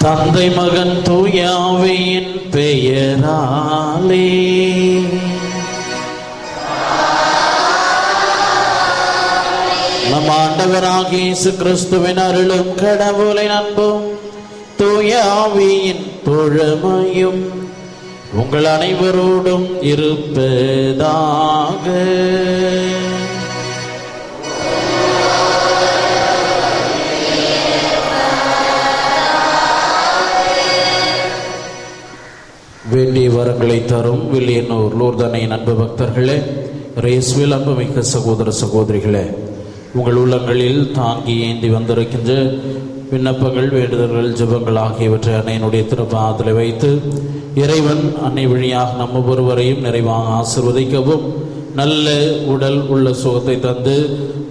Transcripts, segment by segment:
தந்தை மகன் தூய ஆவியின் பெயராலே. நம் ஆண்டவராகிய இயேசு கிறிஸ்துவின் அருளும் கடவுளின் அன்பும் தூய ஆவியின் தோழமையும் உங்கள் அனைவரோடும் இருப்பதாக. வேண்டிய வரங்களை தரும் வில்லியனூர் லூர்தனையின் அன்பு பக்தர்களே, ரேஸ்வில் அன்புமிக்க சகோதர சகோதரிகளே, உங்கள் உள்ளங்களில் தாங்கி ஏந்தி வந்திருக்கின்ற விண்ணப்பங்கள், வேண்டுதல்கள், ஜெபங்கள் ஆகியவற்றை அன்னையினுடைய திருப்பாதத்தில் வைத்து இறைவன் அன்னை வழியாக நம் ஒவ்வொருவரையும் நிறைவாக ஆசீர்வதிக்கவும், நல்ல உடல் உள்ள சுகத்தை தந்து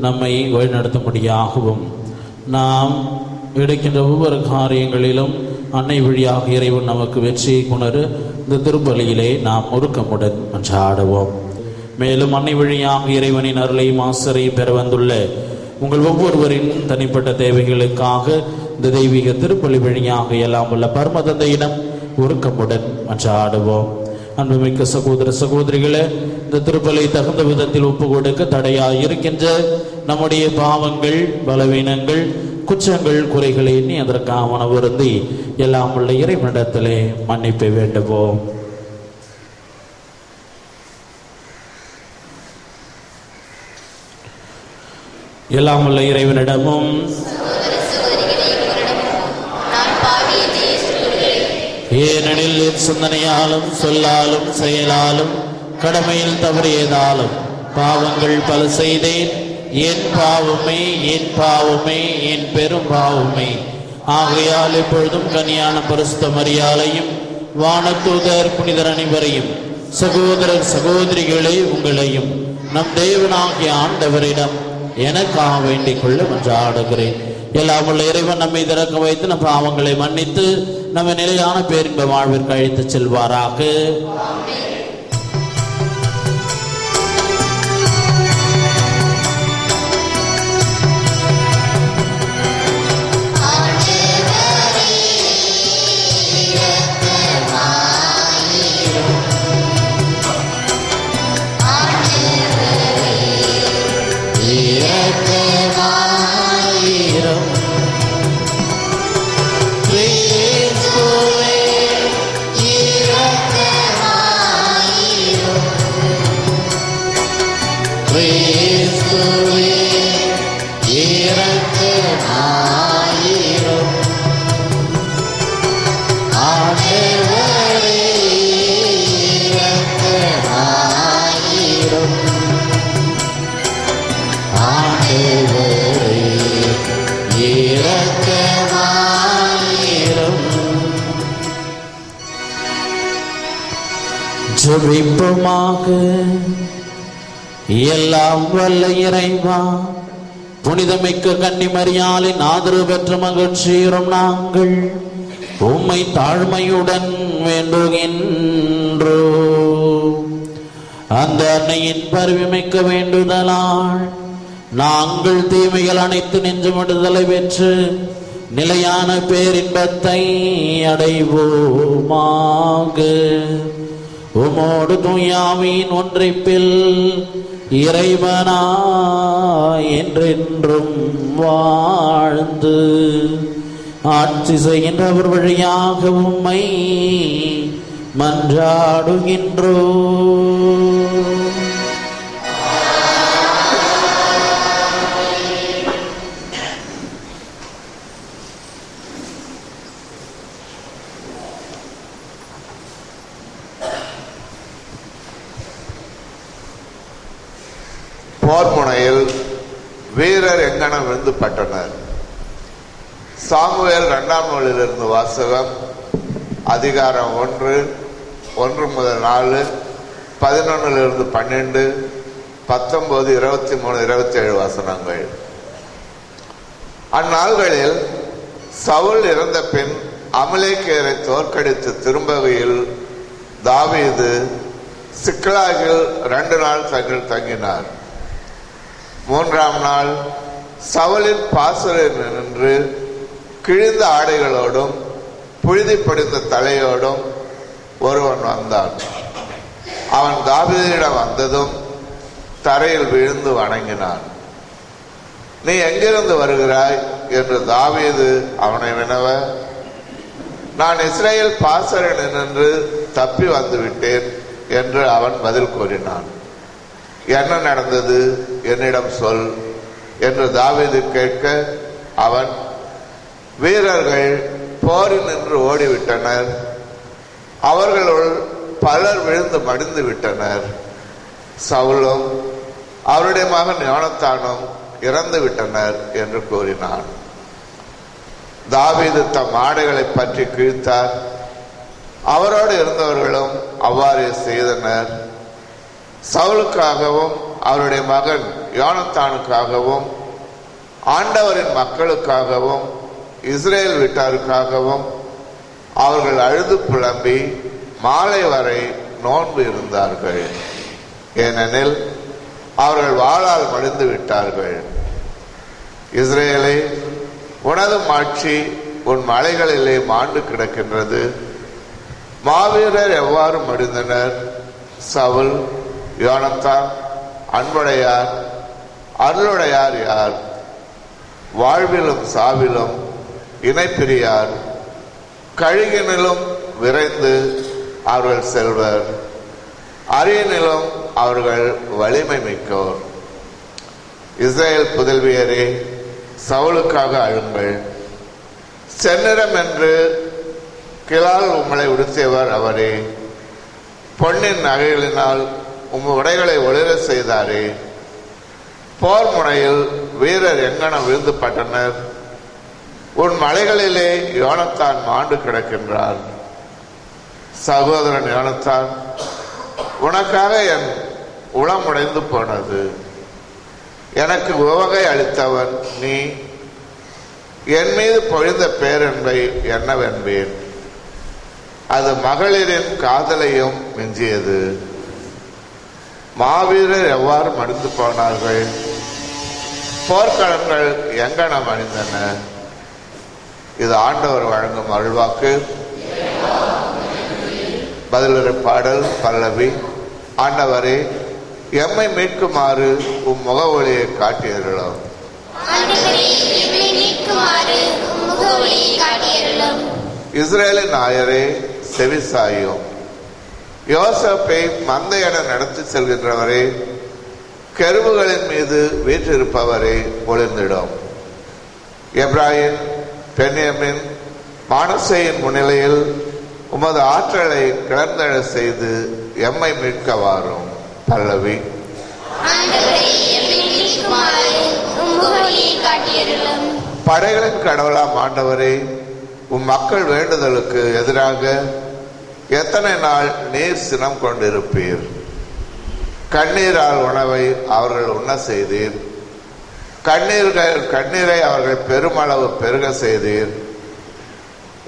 நம்மை வழிநடத்தும்படியாகவும், நாம் எடுக்கின்ற ஒவ்வொரு காரியங்களிலும் அன்னை வழியாக இறைவன் நமக்கு வெற்றியை கொணர இந்த திருப்பலியிலே நாம் ஒருக்கமுடன் மன்றாடுவோம். மேலும் அன்னை வழியாக இறைவனின் அருளையும் ஆசிரியையும் பெற வந்துள்ள உங்கள் ஒவ்வொருவரின் தனிப்பட்ட தேவைகளுக்காக இந்த தெய்வீக திருப்பலி வழியாக எல்லாம் உள்ள பரம தந்தையிடம் ஒருக்கமுடன் மன்றாடுவோம். அன்புமிக்க சகோதர சகோதரிகளே, இந்த திருப்பலி தகுந்த விதத்தில் ஒப்பு கொடுக்க தடையாக இருக்கின்ற நம்முடைய பாவங்கள், பலவீனங்கள், குற்றங்கள், குறைகளை எண்ணி அதற்காக மனவருந்தி எல்லாம் உள்ள இறைவனிடத்திலே மன்னிப்பை வேண்டுவோம். எல்லாம் உள்ள இறைவனிடமும் ஏனெனில் என் சிந்தனையாலும் சொல்லாலும் செயலாலும் கடமையில் தவறியதாலும் பாவங்கள் பல செய்தேன். என் பாவமே, என் பாவமே, என் பெரும் பாவமே. ஆகையால் எப்பொழுதும் கன்னியான பரிசுத்த மரியாளையும் வானதூதர் புனிதர் அனைவரையும் சகோதரர் சகோதரிகளே உங்களையும் நம் தேவனாகிய ஆண்டவரிடம் எனக்காக வேண்டிக் கொள்ள மன்றாடுகிறேன். எல்லாம் உள்ள இறைவன் நம்மை திறக்க வைத்து நம் பாவங்களை மன்னித்து நம்ம நிலையான பேரின்ப வாழ்விற்கு அழைத்து செல்வாராக. ஜெபிப்போமாக. எல்லாம் வல்ல இறைவா, புனிதமிக்க கன்னி மரியாளின் ஆதரவு பெற்ற மகிழ்ச்சியுறும் நாங்கள் உம்மை தாழ்மையுடன் வேண்டுகின்றோம். அந்த அன்னையின் பரிவுமிக்க வேண்டுதலால் நாங்கள் தீமைகள் அனைத்து நின்று விடுதலை பெற்று நிலையான பேரின்பத்தை அடைவோமாக. உமோடு தூயாவின் ஒன்றிப்பில் இறைவனா என்றென்றும் வாழ்ந்து ஆட்சி செய்கின்றவர் வழியாக உம்மை மன்றாடுகின்றோம். போர் முனையில் வீரர் எங்கனம் விழுந்து பட்டனர். சாமுவேல் 2ஆம் நூலிலிருந்து வாசகம். அதிகாரம் 1 முதல் 4, 11 12, 19, 23, 27 வசனங்கள். அந்நாள்களில் சவுல் இறந்த பின் அமலேக்கியரை தோற்கடித்து திரும்புகையில் தாவீது சிக்லாகில் 2 நாள் தங்கினார். 3ஆம் நாள் சவுலின் பாசறையில் நின்று கிழிந்த ஆடைகளோடும் புழுதி படிந்த தலையோடும் ஒருவன் வந்தான். அவன் தாவீதிடம் வந்ததும் தரையில் விழுந்து வணங்கினான். நீ எங்கிருந்து வருகிறாய் என்று தாவீது அவனை வினவ, நான் இஸ்ரேல் பாசறையில் நின்று தப்பி வந்து விட்டேன் என்று அவன் பதில் கூறினான். என்ன நடந்தது, என்னிடம் சொல் என்று தாவீது கேட்க, அவன், வீரர்கள் போரில் நின்று ஓடிவிட்டனர், அவர்களுள் பலர் விழுந்து மடிந்து விட்டனர், சவுலும் அவருடைய மகன் யோனத்தானும் இறந்து விட்டனர் என்று கூறினான். தாவீது தம் ஆடைகளை பற்றி கிழித்தார். அவரோடு இருந்தவர்களும் அவ்வாறே செய்தனர். சவுலுக்காகவும் அவருடைய மகன் யோனத்தானுக்காகவும் ஆண்டவரின் மக்களுக்காகவும் இஸ்ரேல் வீட்டாருக்காகவும் அவர்கள் அழுது புலம்பி மாலை வரை நோன்பு இருந்தார்கள். ஏனெனில் அவர்கள் வாளால் மடிந்து விட்டார்கள். இஸ்ரேலே, உனது மாட்சி உன் மலைகளிலே மாண்டு கிடக்கின்றது. மாவீரர் எவ்வாறு மடிந்தனர்? சவுல், யோனத்தான், அன்புடையார், அருளுடையார் யார்? வாழ்விலும் சாவிலும் இணைப்பிரியார், கழுகினிலும் விரைந்து அவர்கள் செல்வர், அரியனிலும் அவர்கள் வலிமை மிக்கோர். இஸ்ரேல் புதல்வியரே, சவுலுக்காக அழுங்கள். செந்நிறம் என்று கிளால் உங்களை உடுத்தியவர் அவரே. பொன்னின் நகைகளினால் உம் உடைகளை ஒளிர செய்தாரே. போர் முனையில் வீரர் எங்கனம் விழுந்து பட்டனர். உன் மலைகளிலே யோனத்தான் மாண்டு கிடக்கின்றார். சகோதரன் யோனத்தான், உனக்காக என் உளம் உடைந்து போனது. எனக்கு உவகை அளித்தவன் நீ. என் மீது பொழிந்த பேரன்பை என்னவென்பேன்? அது மகளிரின் காதலையும் மிஞ்சியது. மாவீரர் எவ்வாறு மடிந்து போனார்கள்? போர்க்களங்கள் எங்கனம் அணிந்தன? இது ஆண்டவர் வழங்கும் அருள்வாக்கு. பதிலுரை பாடல் பல்லவி. ஆண்டவரே, எம்மை மீட்குமாறு உம் முக ஒளியை காட்டியருளும். இஸ்ரேலின் நாயரே, செவிசாயும். யோசேப்பை மந்தை என நடத்தி செல்கின்றவரே, கெருபுகளின் மீது வீற்றிருப்பவரே, ஒளிர்ந்திடும். எப்ராஹிம், பென்யமின், மானசேயின் முன்னிலையில் உமது ஆற்றலை கிளர்ந்தெழ செய்து எம்மை மீட்க வாரும். பல்லவி. படைகளின் கடவுளாம் ஆண்டவரே, உம் மக்கள் வேண்டுதலுக்கு எதிராக எத்தனை நாள் நீர் சினம் கொண்டிருப்பீர்? கண்ணீரால் உணவை அவர்கள் உண்ண செய்தீர். கண்ணீரை அவர்கள் பெருமளவு பெருக செய்தீர்.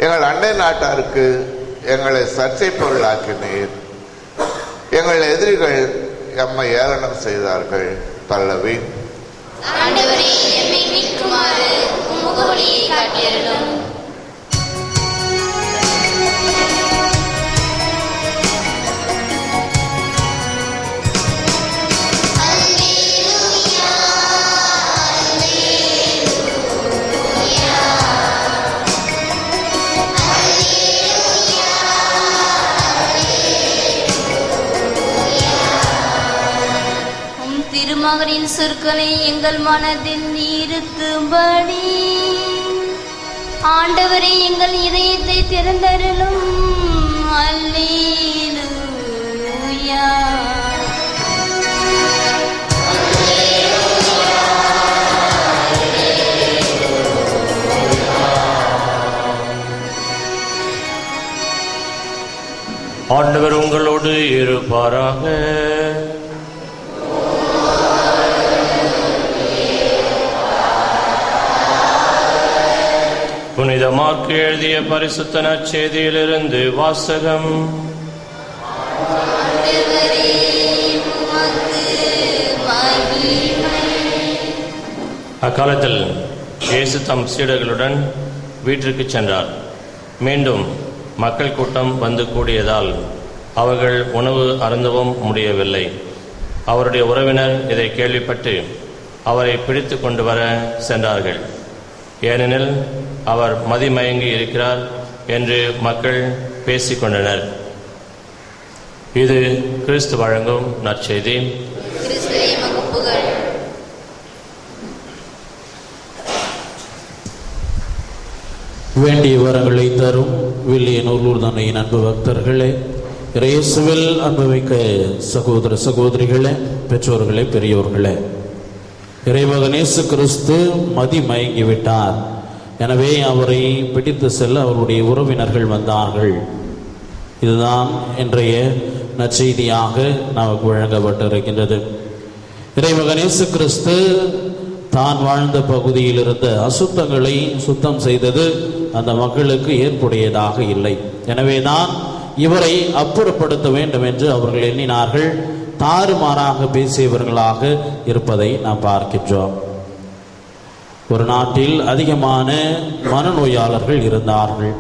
எங்கள் அண்டை நாட்டாருக்கு எங்களை சர்ச்சை பொருளாக்கினீர். எங்கள் எதிரிகள் எம்மை ஏளனம் செய்தார்கள். பல்லவி. திருமகனின் சொற்களை எங்கள் மனதில் இருத்தும்படி ஆண்டவரே, எங்கள் இதயத்தை திறந்தருளும். அல்லேலூயா. ஆண்டவர் உங்களோடு இருப்பாராக. புனித மார்க்கு எழுதிய பரிசுத்த நற்செய்தியிலிருந்து வாசகம். அக்காலத்தில் இயேசு தம் சீடர்களுடன் வீட்டிற்கு சென்றார். மீண்டும் மக்கள் கூட்டம் வந்து கூடியதால் அவர்கள் உணவு அருந்தவும் முடியவில்லை. அவருடைய உறவினர் இதை கேள்விப்பட்டு அவரை பிடித்து கொண்டு வர சென்றார்கள். ஏனெனில் அவர் மதிமயங்கி இருக்கிறார் என்று மக்கள் பேசிக்கொண்டனர். இது கிறிஸ்து வழங்கும் நற்செய்தி. வேண்டிய வரங்களை தரும் வில்லியனூர் லூர்தானையின் அன்பு பக்தர்களே, இயேசுவில் அன்புமிக்க சகோதர சகோதரிகளே, பெற்றோர்களே, பெரியோர்களே, இறைமகன் இயேசு கிறிஸ்து மதிமயங்கிவிட்டார். எனவே அவரை பிடித்து செல்ல அவருடைய உறவினர்கள் வந்தார்கள். இதுதான் இன்றைய நற்செய்தியாக நமக்கு வழங்கப்பட்டிருக்கின்றது. இறைமகன் இயேசு கிறிஸ்து தான் வாழ்ந்த பகுதியில் இருந்த அசுத்தங்களை சுத்தம் செய்தது அந்த மக்களுக்கு ஏற்புடையதாக இல்லை. எனவேதான் இவரை அப்புறப்படுத்த வேண்டும் என்று அவர்கள் எண்ணினார்கள். தாறுமாறாக பேசியவர்களாக இருப்பதை நாம் பார்க்கின்றோம். ஒரு நாட்டில் அதிகமான மனநோயாளர்கள் இருந்தார்கள்.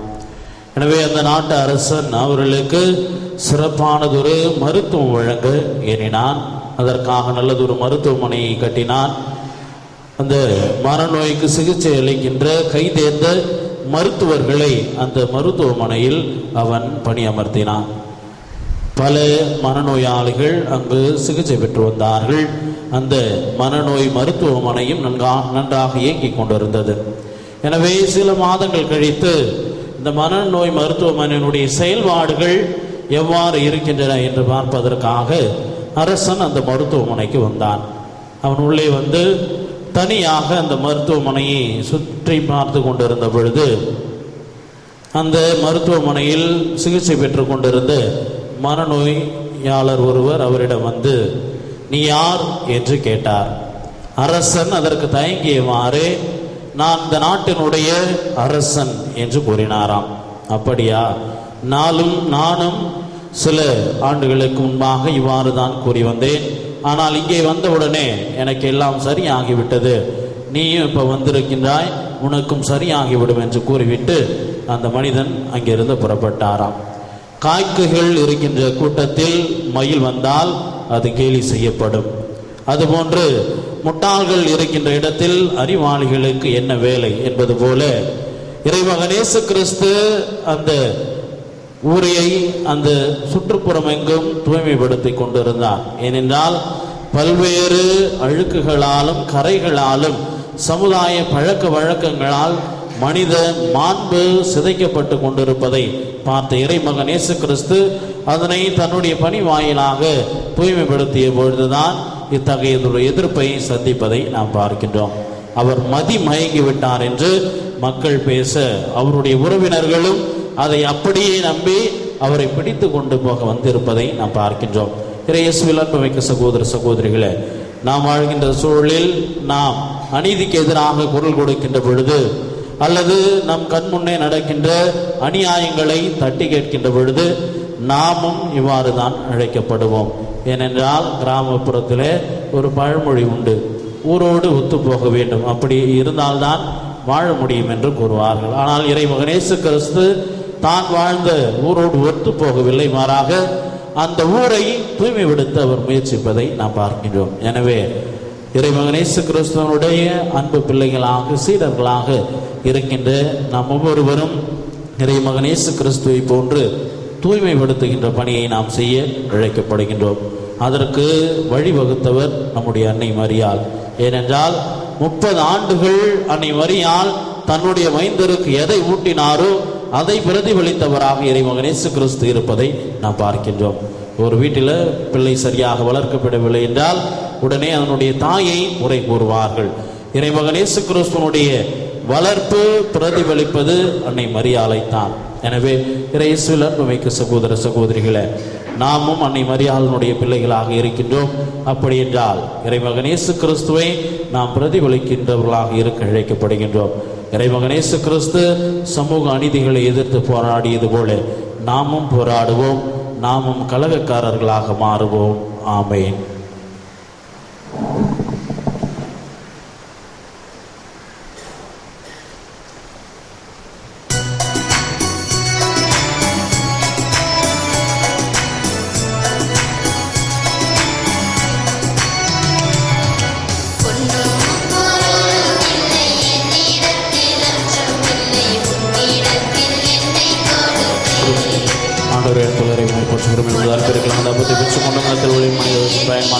எனவே அந்த நாட்டு அரசன் அவர்களுக்கு சிறப்பானதொரு மருத்துவம் வழங்க எண்ணினான். அதற்காக நல்லதொரு மருத்துவமனையை கட்டினான். அந்த மனநோய்க்கு சிகிச்சை அளிக்கின்ற கைதேர்ந்த மருத்துவர்களை அந்த மருத்துவமனையில் அவன் பணியமர்த்தினான். பல மனநோயாளிகள் அங்கு சிகிச்சை பெற்று வந்தார்கள். அந்த மனநோய் மருத்துவமனையும் நன்றாக இயங்கிக் கொண்டிருந்தது. எனவே சில மாதங்கள் கழித்து இந்த மனநோய் மருத்துவமனையினுடைய செயல்பாடுகள் எவ்வாறு இருக்கின்றன என்று பார்ப்பதற்காக அரசன் அந்த மருத்துவமனைக்கு வந்தான். அவன் உள்ளே வந்து தனியாக அந்த மருத்துவமனையை சுற்றி பார்த்து கொண்டிருந்த பொழுது அந்த மருத்துவமனையில் சிகிச்சை பெற்று கொண்டிருந்த மனநோயாளர் ஒருவர் அவரிடம் வந்து, நீ யார் என்று கேட்டார். அரசன் அதற்கு தயங்கியவாறே, நான் இந்த நாட்டினுடைய அரசன் என்று கூறினாராம். அப்படியா? நானும் சில ஆண்டுகளுக்கு முன்பாக இவ்வாறு தான் கூறி வந்தேன். ஆனால் இங்கே வந்தவுடனே எனக்கு எல்லாம் சரியாகிவிட்டது. நீயும் இப்போ வந்திருக்கின்றாய், உனக்கும் சரியாகிவிடும் என்று கூறிவிட்டு அந்த மனிதன் அங்கிருந்து புறப்பட்டாராம். காய்க்குகள் இருக்கின்ற கூட்டத்தில் மயில் வந்தால் அது கேலி செய்யப்படும். அதுபோன்று முட்டாள்கள் இருக்கின்ற இடத்தில் அறிவாளிகளுக்கு என்ன வேலை என்பது போல இறைமகன் இயேசு கிறிஸ்து அந்த ஊரையை அந்த சுற்றுப்புறம் எங்கும் தூய்மைப்படுத்தி கொண்டிருந்தார். ஏனென்றால் பல்வேறு அழுக்குகளாலும் கரைகளாலும் சமுதாய பழக்க வழக்கங்களால் மனித மாண்பு சிதைக்கப்பட்டு கொண்டிருப்பதை பார்த்த இறைமகன் இயேசு கிறிஸ்து அதனை தன்னுடைய பணி வாயிலாக தூய்மைப்படுத்திய பொழுதுதான் இத்தகைய எதிர்ப்பை சந்திப்பதை நாம் பார்க்கின்றோம். அவர் மதிமயங்கிவிட்டார் என்று மக்கள் பேச அவருடைய உறவினர்களும் அதை அப்படியே நம்பி அவரை பிடித்து கொண்டு போக வந்திருப்பதை நாம் பார்க்கின்றோம். இயேசுவில் அன்புமிக்க சகோதர சகோதரிகளே, நாம் வாழ்கின்ற சூழலில் நாம் அநீதிக்கு எதிராக குரல் கொடுக்கின்ற பொழுது அல்லது நம் கண் முன்னே நடக்கின்ற அநியாயங்களை தட்டி கேட்கின்ற பொழுது நாமும் இவ்வாறு தான் அழைக்கப்படுவோம். ஏனென்றால் கிராமப்புறத்திலே ஒரு பழமொழி உண்டு, ஊரோடு ஒத்து போக வேண்டும், அப்படி இருந்தால்தான் வாழ முடியும் என்று கூறுவார்கள். ஆனால் இறைமகன் இயேசு கிறிஸ்து தான் வாழ்ந்த ஊரோடு ஒத்து போகவில்லை, மாறாக அந்த ஊரை தூய்மைப்படுத்த அவர் முயற்சிப்பதை நாம் பார்க்கின்றோம். எனவே இறைமகன் இயேசு கிறிஸ்துவனுடைய அன்பு பிள்ளைகளாக சீடர்களாக இருக்கின்ற நாம் ஒவ்வொருவரும் இறைமகன் இயேசு கிறிஸ்துவை போன்று தூய்மைப்படுத்துகின்ற பணியை நாம் செய்ய அழைக்கப்படுகின்றோம். அதற்கு வழிவகுத்தவர் நம்முடைய அன்னை மரியாள். ஏனென்றால் 30 ஆண்டுகள் அன்னை மரியாள் தன்னுடைய மைந்தருக்கு எதை ஊட்டினாரோ அதை பிரதிபலித்தவராக இறைமகன் இயேசு கிறிஸ்து இருப்பதை நாம் பார்க்கின்றோம். ஒரு வீட்டில் பிள்ளை சரியாக வளர்க்கப்படவில்லை என்றால் உடனே அதனுடைய தாயை முறை கூறுவார்கள். இறைமகன் இயேசு கிறிஸ்துவனுடைய வளர்ப்பு பிரதிபலிப்பது அன்னை மரியாளைத்தான். எனவே இயேசுவில் அன்புமிக்க சகோதர சகோதரிகளே, நாமும் அன்னை மரியாளினுடைய பிள்ளைகளாக இருக்கின்றோம். அப்படி என்றால் இறைமகன் இயேசு கிறிஸ்துவை நாம் பிரதிபலிக்கின்றவர்களாக இருக்க அழைக்கப்படுகின்றோம். இறைமகன் இயேசு கிறிஸ்து சமூக அநீதிகளை எதிர்த்து போராடியது போல நாமும் போராடுவோம், நாமும் கலகக்காரர்களாக மாறுவோம். ஆமென்.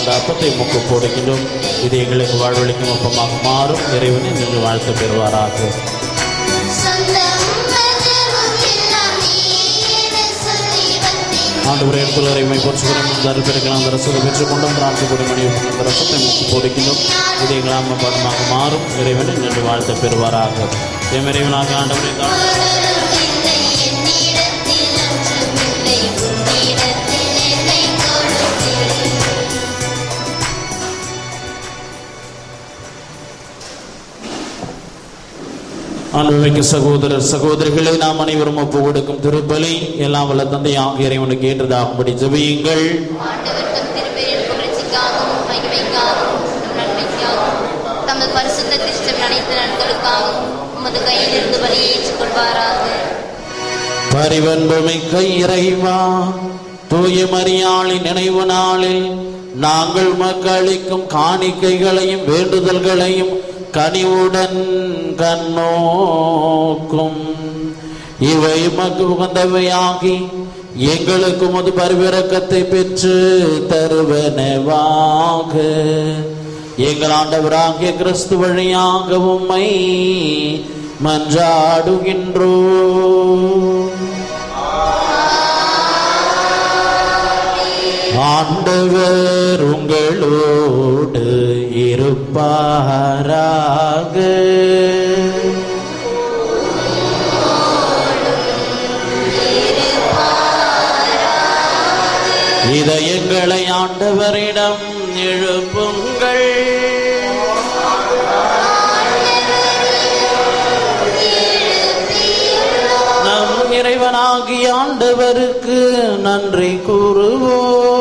அந்த அப்பத்தை முக்கு போடுகின்றோம். இது எங்களுக்கு வாழ்வளிக்கும் அப்பமாக மாறும். இறைவனை நீங்கள் வாழ்த்து பெறுவாராக. ஆண்டவரே எடுத்துள்ளறைமை போற்றுகிறோம். தருப்பிருக்கலாம் அந்த ரசத்தை பெற்றுக்கொண்டோம். ராசக்கூடிய மணி அந்த ரசத்தை முக்கு போடுகின்றோம். இது எங்கள் ஆன்ம பாடமாக மாறும். இறைவனை நீங்கள் வாழ்த்து பெறுவாராக. இறைவனாக ஆண்டவரை ஆண்டவருக்கு சகோதரர் சகோதரிகளை நாம் அனைவரும் ஒப்பு கொடுக்கும் திருப்பலி எல்லாம் வல்ல தந்தையாக இறைவனுக்கு ஏற்றதாகும்படி ஜெபியுங்கள். பரிவன்புமிக்க இறைவா, தூய மரியாளின் நினைவு நாளில் நாங்கள் மக்களிக்கும் காணிக்கைகளையும் வேண்டுதல்களையும் கனிவுடன் கண்ணோக்கும். இவை மக்கு உகந்தவையாகி எங்களுக்கு முது பரிவிறக்கத்தை பெற்று தருவனவாக. எங்கள் ஆண்டவராகிய கிறிஸ்து வழியாக உம்மை மன்றாடுகின்றோம். ஆண்டவர் உங்களோடு இருப்பாராக. இதயங்களை ஆண்டவரிடம் எழுப்புங்கள். நம் இறைவனாகிய ஆண்டவருக்கு நன்றி கூறுவோம்.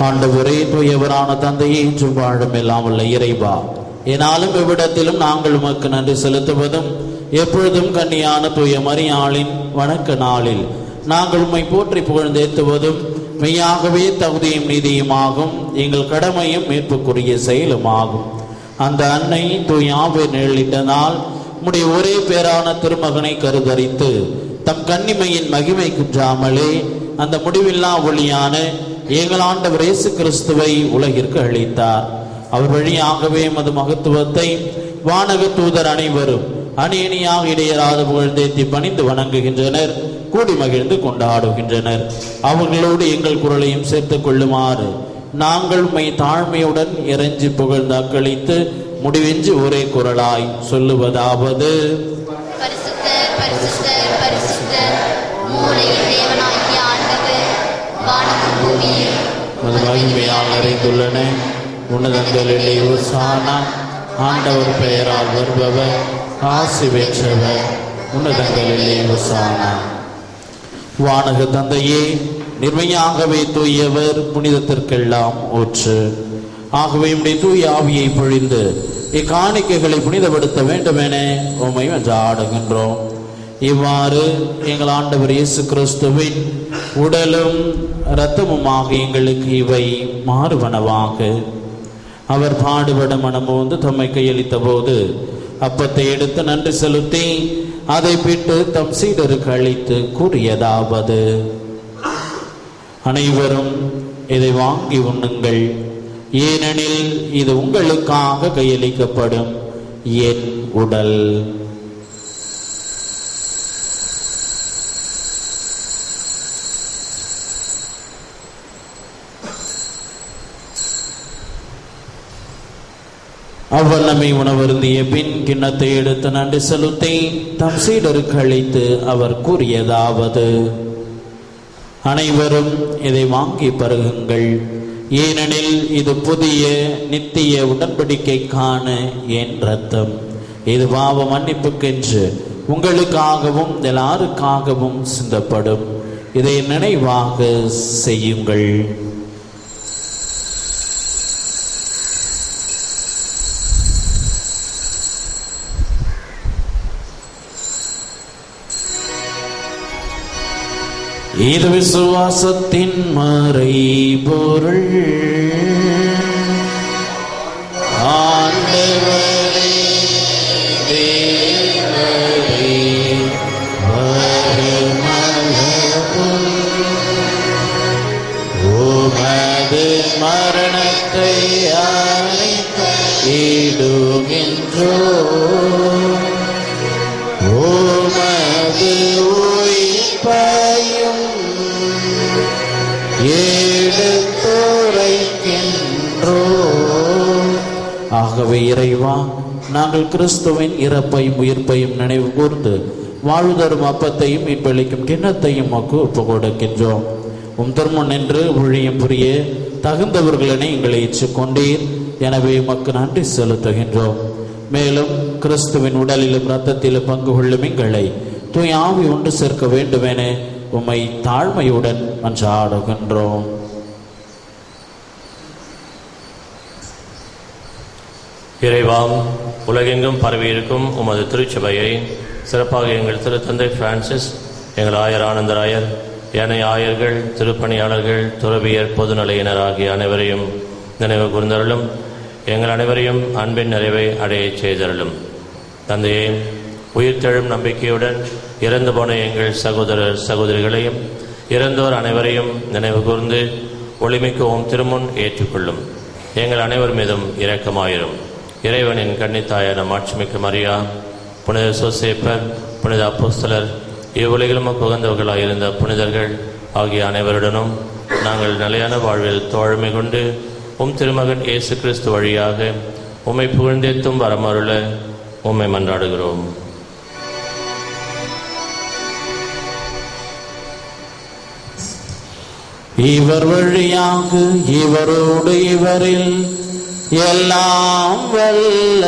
ஆண்டவரே, தூயவரான தந்தையை என்றும் வாழும் எல்லாம் உள்ள இறைவா, என்னாலும் இவ்விடத்திலும் நாங்கள் உமக்கு நன்றி செலுத்துவதும் எப்பொழுதும் கன்னியான தூய மரியாளின் வணக்க நாளில் நாங்கள் உம்மை போற்றி புகழ்ந்தேத்துவதும் மெய்யாகவே தகுதியும் நீதியுமாகும். எங்கள் கடமையும் மீட்புக்குரிய செயலுமாகும். அந்த அன்னை தூயாவை நிழலிட்ட நாள் உம்முடைய ஒரே பேரான திருமகனை கருதரித்து தம் கன்னிமையின் மகிமை குன்றாமலே அந்த முடிவில்லா ஒளியான எங்கள் ஆண்டவர் இயேசு கிறிஸ்துவை உலகிற்கு அளித்தார். அவர் வழியாகவே மது மகத்துவத்தை வானக தூதர் அனைவரும் அணி அணியாக இடையராது புகழ்ந்தேத்தி பணிந்து வணங்குகின்றனர், கூடி மகிழ்ந்து கொண்டாடுகின்றனர். அவர்களோடு எங்கள் குரலையும் சேர்த்துக் கொள்ளுமாறு நாங்கள் உம்மை தாழ்மையுடன் இறைஞ்சி புகழ்ந்து அக்களித்து முடிவின்றி ஒரே குரலாய் சொல்லுவதாவது: மகிமையால் நிறைந்துள்ளன உன்னதங்களிலே ஓசானா. ஆண்டவர் பெயரால் வருபவர் ஆசி பெற்றவர், உன்னதங்களிலே ஓசானா. வானக தந்தையே, நிர்மையாகவே தூயவர், புனிதத்திற்கெல்லாம் ஊற்று. ஆகவே உம்முடைய தூய ஆவியை பொழிந்து இக்காணிக்கைகளை புனிதப்படுத்த வேண்டும் என உம்மை மன்றாடுகின்றோம். இவ்வாறு எங்கள் ஆண்டவர் இயேசு கிறிஸ்துவின் உடலும் இரத்தமுமாக எங்களுக்கு இவை மாறுவனவாக. அவர் பாடுபட மனமோந்து தம்மை கையளித்த போது அப்பத்தை எடுத்து நன்றி செலுத்தி அதை பிட்டு தம் சீடருக்கு அளித்து கூறியதாவது: அனைவரும் இதை வாங்கி உண்ணுங்கள், ஏனெனில் இது உங்களுக்காக கையளிக்கப்படும் என் உடல். அவ்வண்ணமை உணவருந்திய பின் கிண்ணத்தை எடுத்து நன்றி செலுத்தி தம் சீடருக்கு அளித்து அவர் கூறியதாவது: அனைவரும் இதை வாங்கி பருகுங்கள், ஏனெனில் இது புதிய நித்திய உடன்படிக்கைக்கான என் இரத்தம். இது பாவ மன்னிப்புக்கென்று உங்களுக்காகவும் எல்லாருக்காகவும் சிந்தப்படும். இதை நினைவாக செய்யுங்கள். இது விசுவாசத்தின் மறைபொருள். ஆண்டவரே தேவரே மரணத்தை ஈடுகின்றோ உமது உயிர்ப்பையும் எடுத்துரைக்கின்றோ. ஆகவே இறைவா, நாங்கள் கிறிஸ்துவின் இறப்பையும் உயிர்ப்பையும் நினைவு கூர்ந்து வாழ்தரும் அப்பத்தையும் மீட்பளிக்கும் கிண்ணத்தையும் மக்கு ஒப்பு கொடுக்கின்றோம். திருமண் நின்று ஊழியம் புரிய தகுந்தவர்களை எங்களை ஏற்றுக்கொண்டீர். எனவே உமக்கு நன்றி செலுத்துகின்றோம். மேலும் கிறிஸ்துவின் உடலிலும் இரத்தத்திலும் பங்கு கொள்ளும் எங்களை தூய ஆவி ஒன்று சேர்க்க வேண்டுமென உம்மை தாழ்மையுடன் மன்றாடுகின்றோம். இறைவாம், உலகெங்கும் பரவியிருக்கும் உமது திருச்சபையை சிறப்பாக எங்கள் திருத்தந்தை பிரான்சிஸ், எங்கள் ஆயர் ஆனந்தராயர், ஏனைய ஆயர்கள், திருப்பணியாளர்கள், துறவியர், பொதுநிலையினர் ஆகிய அனைவரையும் நினைவு கூர்ந்தருளும். எங்கள் அனைவரையும் அன்பின் நிறைவை அடையச் செய்தருளும். தந்தையே, உயிர்த்தெழும் நம்பிக்கையுடன் இறந்து போன எங்கள் சகோதரர் சகோதரிகளையும் இறந்தோர் அனைவரையும் நினைவு கூர்ந்து ஒளிமிக்க உம் திருமுன் ஏற்றுக்கொள்ளும். எங்கள் அனைவர் மீதும் இரக்கமாயிரும். இறைவனின் கன்னித்தாயான மாட்சிமிக்க மரியா, புனித சோசேப்பர், புனித அப்போஸ்தலர், இவ்வுலகிலும் புகந்தவர்களாயிருந்த புனிதர்கள் ஆகிய அனைவருடனும் நாங்கள் நிலையான வாழ்வில் தோழமை கொண்டு உம் திருமகன் இயேசு கிறிஸ்து வழியாக உம்மை புகழ்ந்தேத்தும் வரமருள உம்மை மன்றாடுகிறோம். இவர் வழியாக இவரோடு இவரில் எல்லாம் வல்ல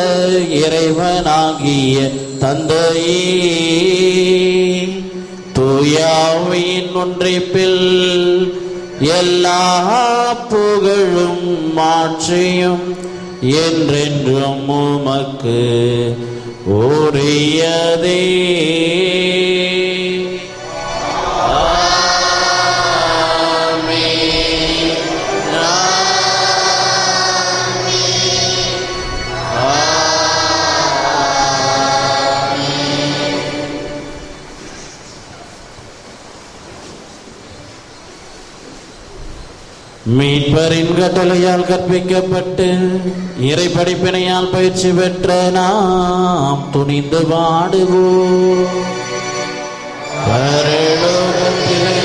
இறைவனாகிய தந்தையே, தூயாவின் ஒன்றிப்பில் எல்லா புகழும் மாற்றியும் என்றென்றும் உமக்கு உரியதே. மீட்பரின் கட்டளையால் கற்பிக்கப்பட்டு இறை படிப்பினையால் பயிற்சி பெற்ற நாம் துணிந்து பாடுவோம். பரலோகத்திலே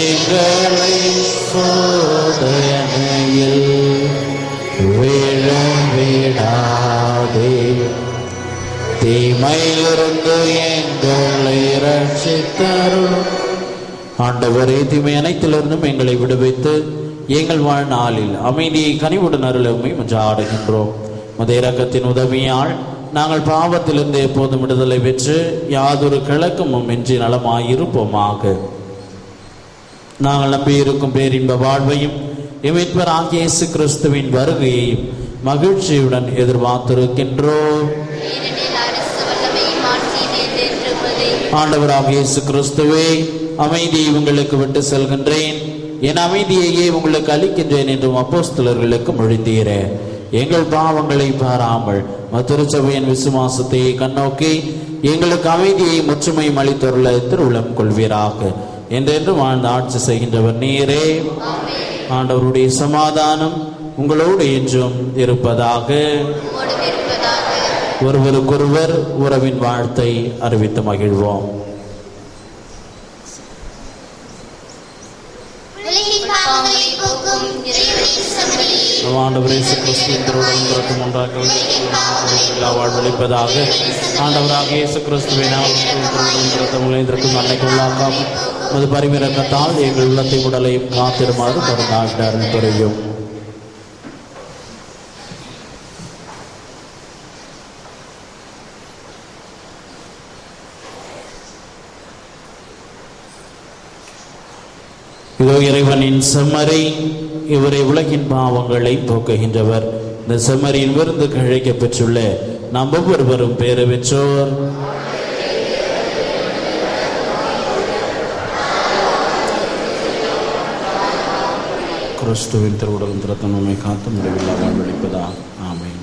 எங்களை சோதனையில் விழ விடாதே, தீமையிலிருந்து எங்களை ரட்சித்தருளும். ஆண்டவரே, தீமை அனைத்திலிருந்தும் எங்களை விடுவித்து எங்கள் வாழ்நாளில் அமைதியை கனிவுடன் அருளுமை மன்றாடுகின்றோம். உமது இரக்கத்தின் உதவியால் நாங்கள் பாவத்திலிருந்து எப்போதும் விடுதலை பெற்று யாதொரு கிழக்கமும் இன்றி நலமாயிருப்போமாக. நாங்கள் நம்பியிருக்கும் பேரின்ப வாழ்வையும் மீட்பராகிய இயேசு கிறிஸ்துவின் வருகையையும் மகிழ்ச்சியுடன் எதிர்பார்த்திருக்கின்றோம். ஆண்டவராகிய இயேசு கிறிஸ்துவே, அமைதியை உங்களுக்கு விட்டு செல்கின்றேன், என் அமைதியையே உங்களுக்கு அளிக்கின்றேன் என்றும் அப்போஸ்தலர்களுக்கு மொழிந்தீரே. எங்கள் பாவங்களை பாராமல் திருச்சபையின் விசுவாசத்தை கண்ணோக்கி எங்களுக்கு அமைதியை முற்றுமையும் அளித்துள்ள திருவுளம் கொள்வீராக. என்றென்று வாழ்ந்து ஆட்சி செய்கின்றவர் நீரே. ஆண்டவருடைய சமாதானம் உங்களோடு என்றும் இருப்பதாக. ஒருவருக்கொருவர் உறவின் வாழ்த்தை அறிவித்து மகிழ்வோம். போக்கும் இறைவனின் செம்மறி நம் ஆண்டவர் இயேசு கிறிஸ்துவின் திருவுடலும் இரத்தமும் ஒன்றாக வாழ்வளிப்பதாக. ஆண்டவராக இயேசு கிறிஸ்துவின் திருவுடலும் இரத்தமும் இதற்கும் அன்னைக்கு உள்ளாக்காமல் அது பரிமிறக்கத்தால் எங்கள் உள்ளத்தை உடலையும் காத்திருமாறு தொடர்ந்து அருள் புரியும். இதோ இறைவனின் செம்மறி, இவரை உலகின் பாவங்களை போக்குகின்றவர். இந்த செம்மறியின் விருந்து அழைக்க பெற்றுள்ள நாம் ஒவ்வொருவரும் பேறு பெற்றோர். கிறிஸ்துவின் திருவுடலும் இரத்தமும் நம்மை காத்து முடிவில்லா வாழ்வளிப்பதா. ஆமென்.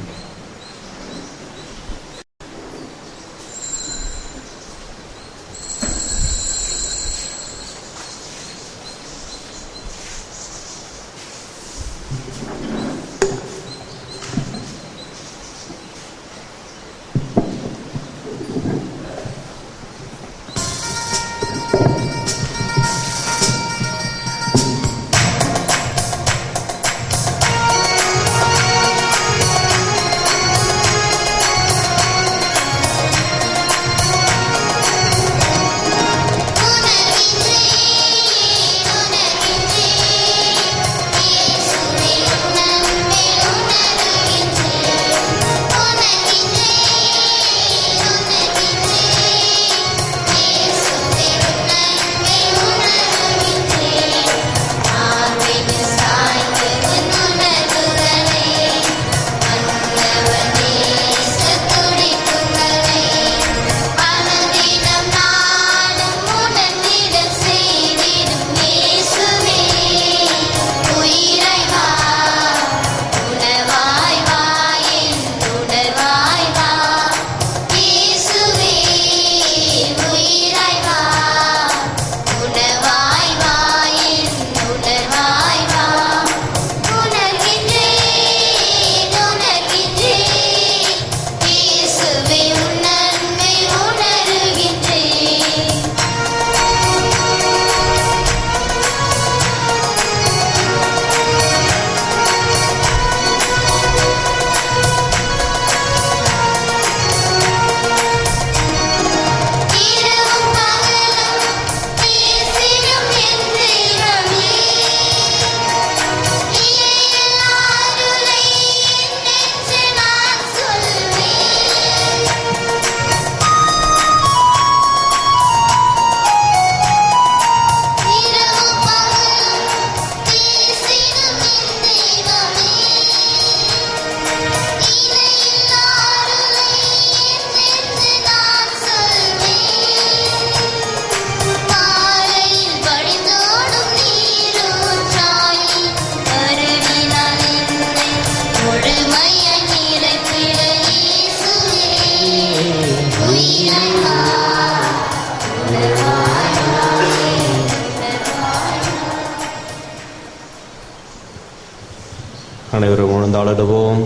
அனைவரும் உணர்ந்தாளிடுவோம்.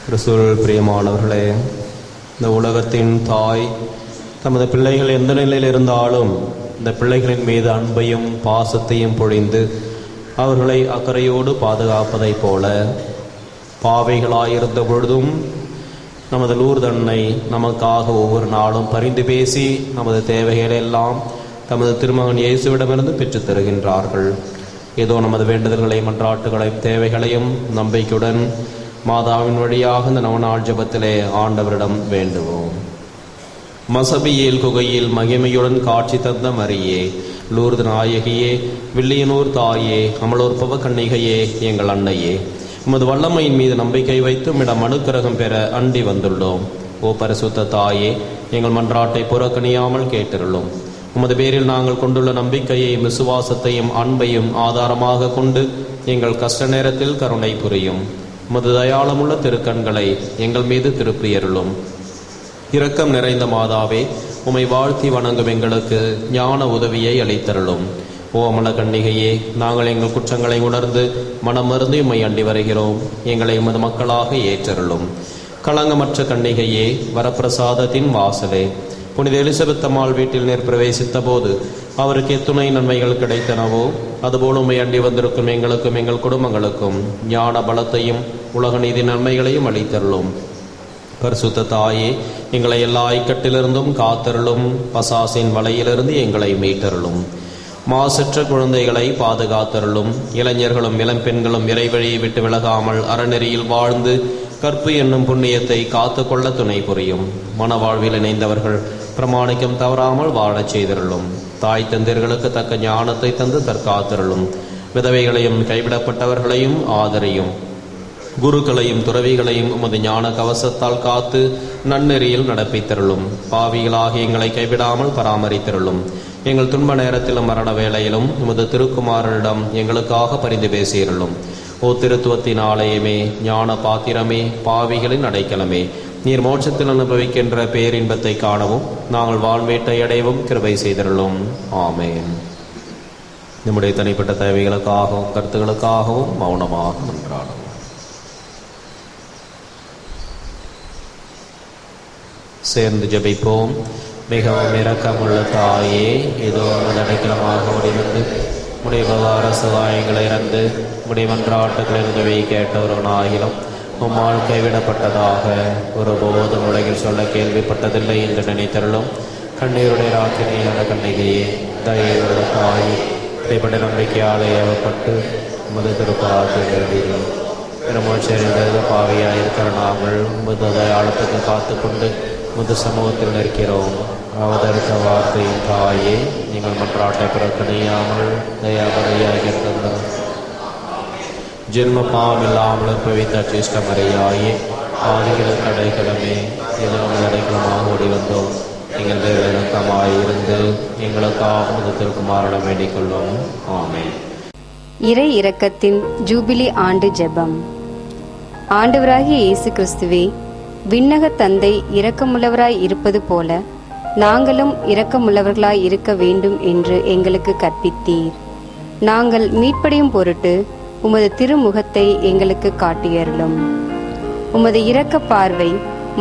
கிறிஸ்துவில் பிரியமானவர்களே, இந்த உலகத்தின் தாய் தமது பிள்ளைகள் எந்த நிலையில் இருந்தாலும் இந்த பிள்ளைகளின் மீது அன்பையும் பாசத்தையும் பொழிந்து அவர்களை அக்கறையோடு பாதுகாப்பதைப் போல பாவைகளாயிருந்த பொழுதும் நமது லூர்தன்னை நமக்காக ஒவ்வொரு நாளும் பரிந்து பேசி நமது தேவைகளெல்லாம் தமது திருமகன் இயேசுவிடமிருந்து பெற்றுத் தருகின்றார்கள். ஏதோ நமது வேண்டுதல்களை, மன்றாட்டுகளையும் தேவைகளையும் நம்பிக்கையுடன் மாதாவின் வழியாக இந்த நவநாள் ஜெபத்திலே ஆண்டவரிடம் வேண்டுவோம். மசபியேல் குகையில் மகிமையுடன் காட்சி தந்த மரியே, லூர்து நாயகியே, வில்லியனூர் தாயே, அமலோற்பவ கன்னிகையே, எங்கள் அன்னையே, உமது வல்லமையின் மீது நம்பிக்கை வைத்து உம்மிடம் அனுக்கிரகம் பெற அண்டி வந்துள்ளோம். ஓ பரிசுத்த தாயே, எங்கள் மன்றாட்டை புறக்கணியாமல் கேட்டிருளும். உமது பேரில் நாங்கள் கொண்டுள்ள நம்பிக்கையையும் விசுவாசத்தையும் அன்பையும் ஆதாரமாக கொண்டு எங்கள் கஷ்ட நேரத்தில் கருணை புரியும். உமது தயாளமுள்ள திருக்கண்களை எங்கள் மீது திருப்பியருளும். இரக்கம் நிறைந்த மாதாவே, உம்மை வாழ்த்தி வணங்கும் எங்களுக்கு ஞான உதவியை அளித்தருளும். ஓ அமல கன்னிகையே, நாங்கள் எங்கள் குற்றங்களை உணர்ந்து மனமருந்து உம்மை அண்டி வருகிறோம். எங்களை உமது மக்களாக ஏற்றருளும். களங்கமற்ற கன்னிகையே, வரப்பிரசாதத்தின் வாசலே, புனித எலிசபெத் அம்மாள் வீட்டில் நேர் பிரவேசித்த போது அவருக்கு எத்துணை நன்மைகள் கிடைத்தனவோ அதுபோல் உம்மை அண்டி வந்திருக்கும் எங்களுக்கும் எங்கள் குடும்பங்களுக்கும் ஞான பலத்தையும் உலக நீதி நன்மைகளையும் அளித்தருளும். பரிசுத்த தாயே, எங்களை எல்லா இக்கட்டிலிருந்தும் காத்தருளும். பசாசின் வலையிலிருந்து எங்களை மீட்டருளும். மாசற்ற குழந்தைகளை பாதுகாத்தருளும். இளைஞர்களும் இளம்பெண்களும் இறைவழியை விட்டு விலகாமல் அறநெறியில் வாழ்ந்து கற்பு என்னும் புண்ணியத்தை காத்து கொள்ள துணை புரியும். மனவாழ்வில் இணைந்தவர்கள் பிரமாணிக்கம் தவறாமல் வாழச் செய்தருளும். தாய் தந்தையர்களுக்கு தக்க ஞானத்தை தந்து தற்காத்தருளும். விதவைகளையும் கைவிடப்பட்டவர்களையும் ஆதரியும். குருக்களையும் துறவிகளையும் உமது ஞான கவசத்தால் காத்து நன்னெறியில் நடப்பித்தருளும். பாவிகளாகி எங்களை கைவிடாமல் பராமரித்தருளும். எங்கள் துன்ப நேரத்திலும் மரண வேளையிலும் உமது திருக்குமாரனிடம் எங்களுக்காக பரிந்து பேசியருளும். ஓ திருத்துவத்தின் ஆலயமே, ஞான பாத்திரமே, பாவிகளின் அடைக்கலமே, நீர் மோட்சத்தில் அனுபவிக்கின்ற பேரின்பத்தை காணவும் நாங்கள் வாழ்வேட்டை அடையவும் கிருபை செய்தருளும். ஆமேன். நம்முடைய தனிப்பட்ட தேவைகளுக்காகவும் கருத்துகளுக்காகவும் மௌனமாக நின்றாடும். சேர்ந்து ஜெபிப்போம். மிகவும் இரக்கமுள்ள தாயே, இதோ அடைக்கலமாக முடிவந்து உடைய விவகார சகாயங்களை இறந்து உடைய மன்றாட்டுகளின் உதவியை கேட்டவர்களாகிலும் உம்மால் கைவிடப்பட்டதாக ஒருபோதும் உலகில் சொல்ல கேள்விப்பட்டதில்லை என்று நினைத்தருளும். கண்ணீருடைய ராக்கினியான கண்ணிகையே, தயவுள்ள தாயே, இடைப்பட்ட நம்பிக்கையாலே ஏவப்பட்டு உமது திருப்பாத்திரம் திருமோச்சரிந்த பாவியாயிருக்கிற நாங்கள் உமது அடையாளத்துக்கு காத்து கொண்டு முது சமூகத்தில் நிற்கிறோம். அவதரித்த வார்த்தையின் தாயே, நீங்கள் மன்றாட்டை புறக்கணியாமல் தயாபரையாக இருந்தோம். ஜென்ம பாவமில்லாமல் பவித்த சிஷ்டமறையாயே, ஆதிகளுக்கு அடைக்கலமே, எதிரும் அடைக்கலமாக ஓடி வந்தோம். நீங்கள் இறக்கமாய் இருந்து எங்களுக்காக முகத்திற்கு மாறட வேண்டிக் கொள்ளும். ஆமென். இறை இரக்கத்தின் ஜூபிலி ஆண்டு ஜெபம். ஆண்டவராகிய இயேசு கிறிஸ்துவே, விண்ணக தந்தை இரக்கமுள்ளவராய் இருப்பது போல நாங்களும் இரக்கமுள்ளவர்களாய் இருக்க வேண்டும் என்று எங்களுக்கு கற்பித்தீர். நாங்கள் மீட்படையும் பொருட்டு உமது திருமுகத்தை எங்களுக்கு காட்டியருளும். உமது இரக்க பார்வை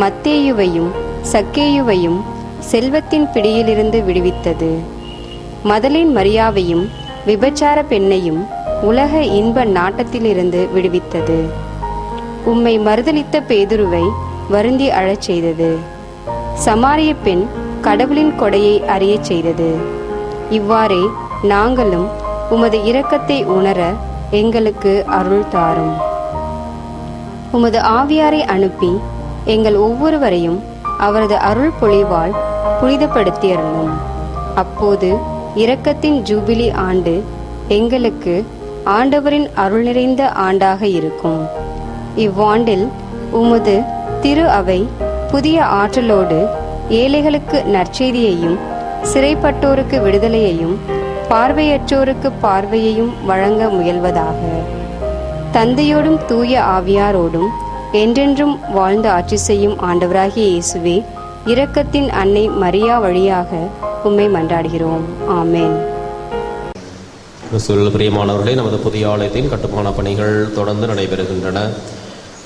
மத்தேயுவையும் சக்கேயுவையும் செல்வத்தின் பிடியிலிருந்து விடுவித்தது. மதலின் மரியாவையும் விபச்சார பெண்ணையும் உலக இன்ப நாட்டத்திலிருந்து விடுவித்தது. உம்மை மறுதலித்த பேதுருவை வருந்தி அழச் செய்தது. சமாரிய பெண் கடவுளின் கொடையை அறியச் செய்தது. இவ்வாறே நாங்களும் உமது இரக்கத்தை உணர எங்களுக்கு அருள் தாரும். உமது ஆவியாரை அனுப்பி எங்கள் ஒவ்வொருவரையும் அவரது அருள் பொழிவால் புனிதப்படுத்தியருளும். அப்போது இரக்கத்தின் ஜூபிலி ஆண்டு எங்களுக்கு ஆண்டவரின் அருள் நிறைந்த ஆண்டாக இருக்கும். இவ்வாண்டில் உமது திரு அவை புதிய ஆற்றலோடு ஏழைகளுக்கு நற்செய்தியையும் சிறைப்பட்டோருக்கு விடுதலையையும் பார்வையற்றோருக்கு பார்வையையும் வழங்க முயல்வதாக. தந்தையோடும் தூய ஆவியாரோடும் என்றென்றும் வாழ்ந்து ஆட்சி செய்யும் ஆண்டவராகிய இயேசுவே, இரக்கத்தின் அன்னை மரியா வழியாக உம்மை மன்றாடுகிறோம். ஆமேன். பிரியமானவர்களே, நமது புதிய ஆலயத்தின் கட்டுமான பணிகள் தொடர்ந்து நடைபெறுகின்றன.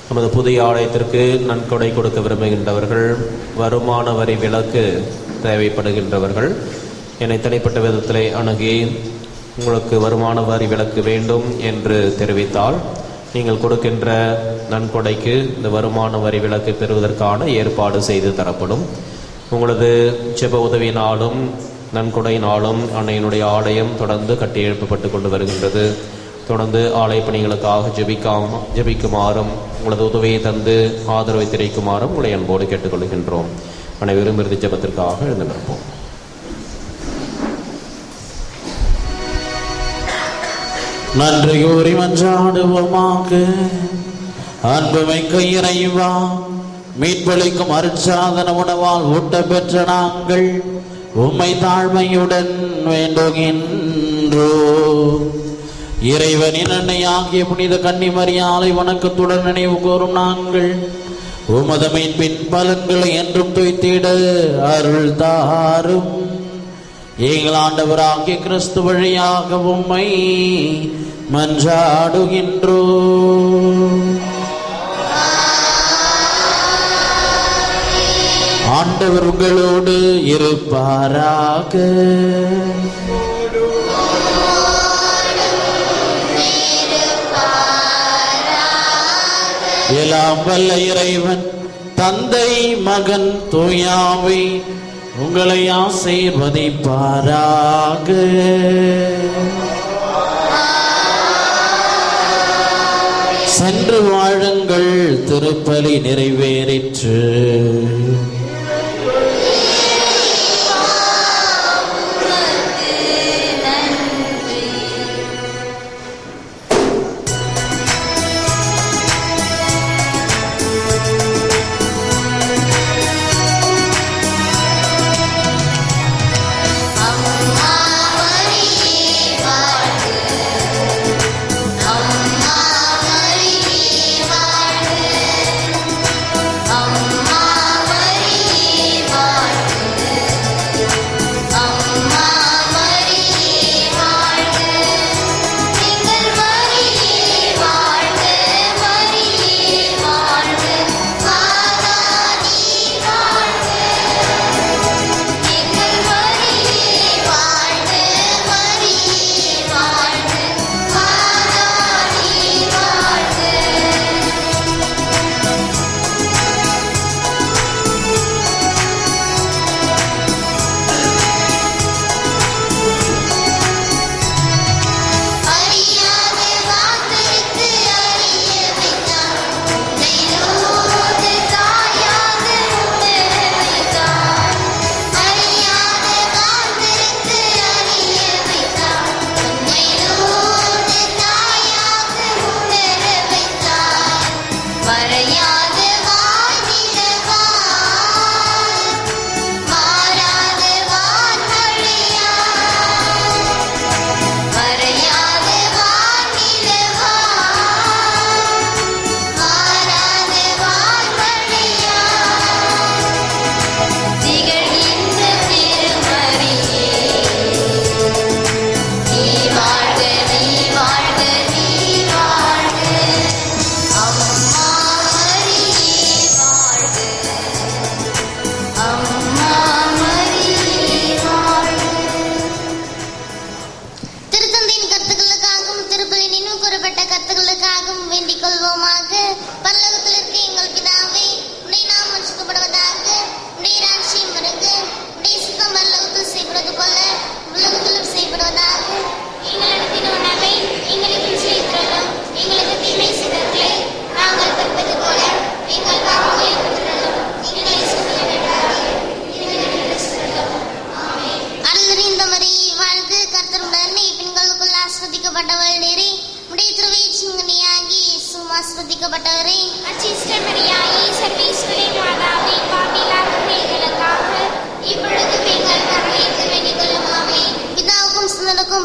நமது புதிய ஆலயத்திற்கு நன்கொடை கொடுக்க விரும்புகின்றவர்கள், வருமான வரி விலக்கு தேவைப்படுகின்றவர்கள் என்னை தனிப்பட்ட விதத்திலே அணுகி உங்களுக்கு வருமான வரி விலக்கு வேண்டும் என்று தெரிவித்தால் நீங்கள் கொடுக்கின்ற நன்கொடைக்கு இந்த வருமான வரி விலக்கு பெறுவதற்கான ஏற்பாடு செய்து தரப்படும். உங்களது ஜெப உதவியினாலும் நன்கொடையினாலும் அன்னையினுடைய ஆலயம் தொடர்ந்து கட்டி எழுப்பப்பட்டு கொண்டு வருகின்றது. தொடர்ந்து ஆலய பணிகளுக்காக ஜெபிக்குமாறும் உங்களது உதவியை தந்து ஆதரவை தெரிவிக்குமாறும் உங்களை அன்போடு கேட்டுக்கொள்கின்றோம். அனைவரும் இறுதி ஜெபத்திற்காக எழுந்து நிற்போம். நன்றி கூறி மன்றாடுவோமாக. அன்புமிக்க இறைவா, மீட்பளிக்கும் அருட்சாதன உணவால் ஊட்ட பெற்ற நாங்கள் உம்மை தாழ்மையுடன் வேண்டுகின்றோ. இறைவனின் அன்னையாகிய புனித கன்னிமரியாளை வணக்கத்துடன் நினைவு கூறும் நாங்கள் உமது மீட்பின் பலன்களை என்றும் துய்த்திட அருள் தாரும். எங்கள் ஆண்டவராகிய கிறிஸ்து வழியாக உம்மை மன்றாடுகின்றோ. ஆண்டவர் ஆண்டவர் உங்களோடு இருப்பாராக. எல்லாம் வல்ல இறைவன் தந்தை மகன் தூயாவை உங்களை ஆசீர்வதிப்பாராக. சென்று வாழுங்கள், திருப்பலி நிறைவேறிற்று.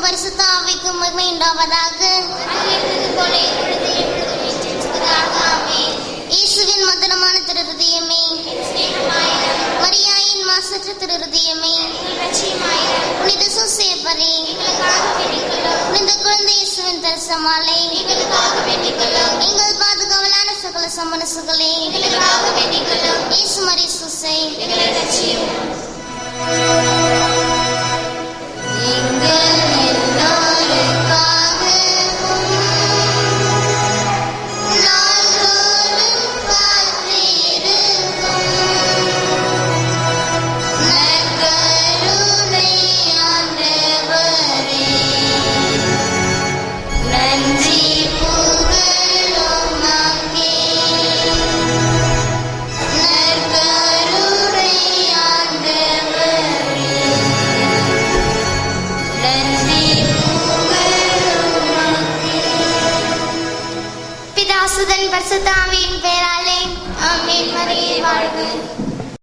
பரிசுத்த ஆவிக்கும் மகிமை உண்டாவதாக. இயேசுவின் மதுரமான திருஹிருதயமே, மரியாயின் மாசற்ற திருஹிருதயமே, புனித சூசேப்பரே, புனித குழந்தை இயேசுவின் தரிசமாலை, எங்கள் பாதுகாவலான சகல சமணசுகளே, இயேசு மரி சூசை.